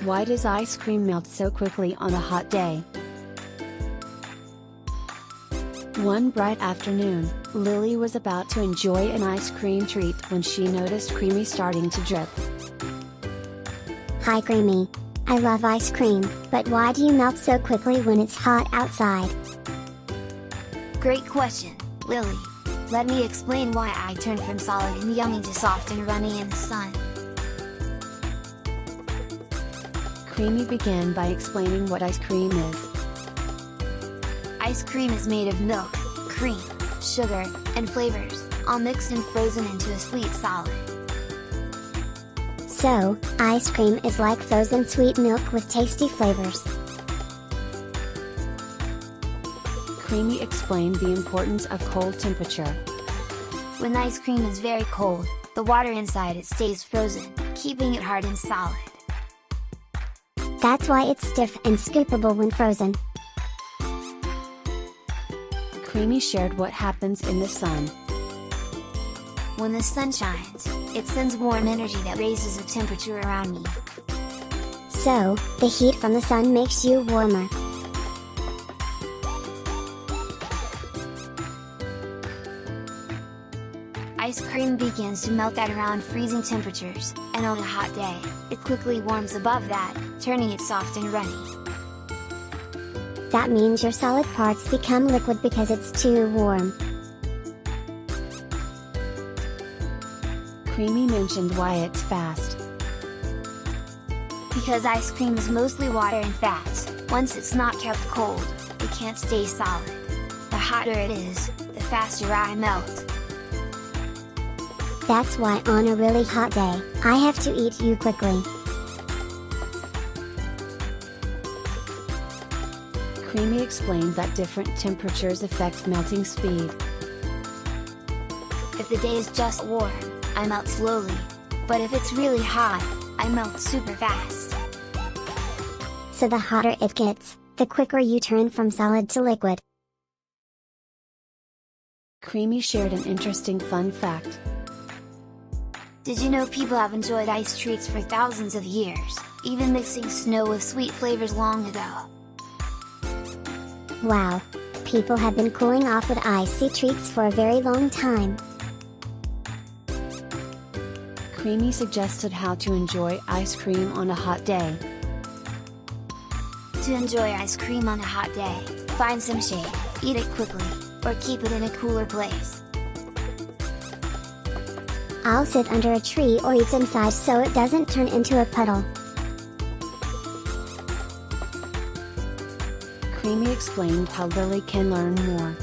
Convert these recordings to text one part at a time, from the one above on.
Why does ice cream melt so quickly on a hot day? One bright afternoon, Lily was about to enjoy an ice cream treat when she noticed Creamy starting to drip. Hi Creamy. I love ice cream, but why do you melt so quickly when it's hot outside? Great question, Lily. Let me explain why I turn from solid and yummy to soft and runny in the sun. Creamy began by explaining what ice cream is. Ice cream is made of milk, cream, sugar, and flavors, all mixed and frozen into a sweet solid. So, ice cream is like frozen sweet milk with tasty flavors. Creamy explained the importance of cold temperature. When ice cream is very cold, the water inside it stays frozen, keeping it hard and solid. That's why it's stiff and scoopable when frozen. Creamy shared what happens in the sun. When the sun shines, it sends warm energy that raises the temperature around me. So, the heat from the sun makes you warmer. Ice cream begins to melt at around freezing temperatures, and on a hot day, it quickly warms above that, turning it soft and runny. That means your solid parts become liquid because it's too warm. Creamy mentioned why it's fast. Because ice cream is mostly water and fats, once it's not kept cold, it can't stay solid. The hotter it is, the faster I melt. That's why on a really hot day, I have to eat you quickly. Creamy explained that different temperatures affect melting speed. If the day is just warm, I melt slowly. But if it's really hot, I melt super fast. So the hotter it gets, the quicker you turn from solid to liquid. Creamy shared an interesting fun fact. Did you know people have enjoyed ice treats for thousands of years, even mixing snow with sweet flavors long ago? Wow! People have been cooling off with icy treats for a very long time. Creamy suggested how to enjoy ice cream on a hot day. To enjoy ice cream on a hot day, find some shade, eat it quickly, or keep it in a cooler place. I'll sit under a tree or eat inside so it doesn't turn into a puddle. Creamy explained how Lily can learn more.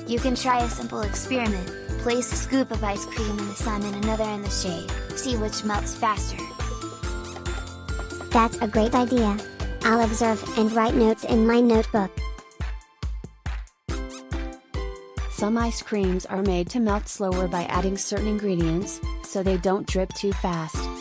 You can try a simple experiment, place a scoop of ice cream in the sun and another in the shade, see which melts faster. That's a great idea. I'll observe and write notes in my notebook. Some ice creams are made to melt slower by adding certain ingredients, so they don't drip too fast.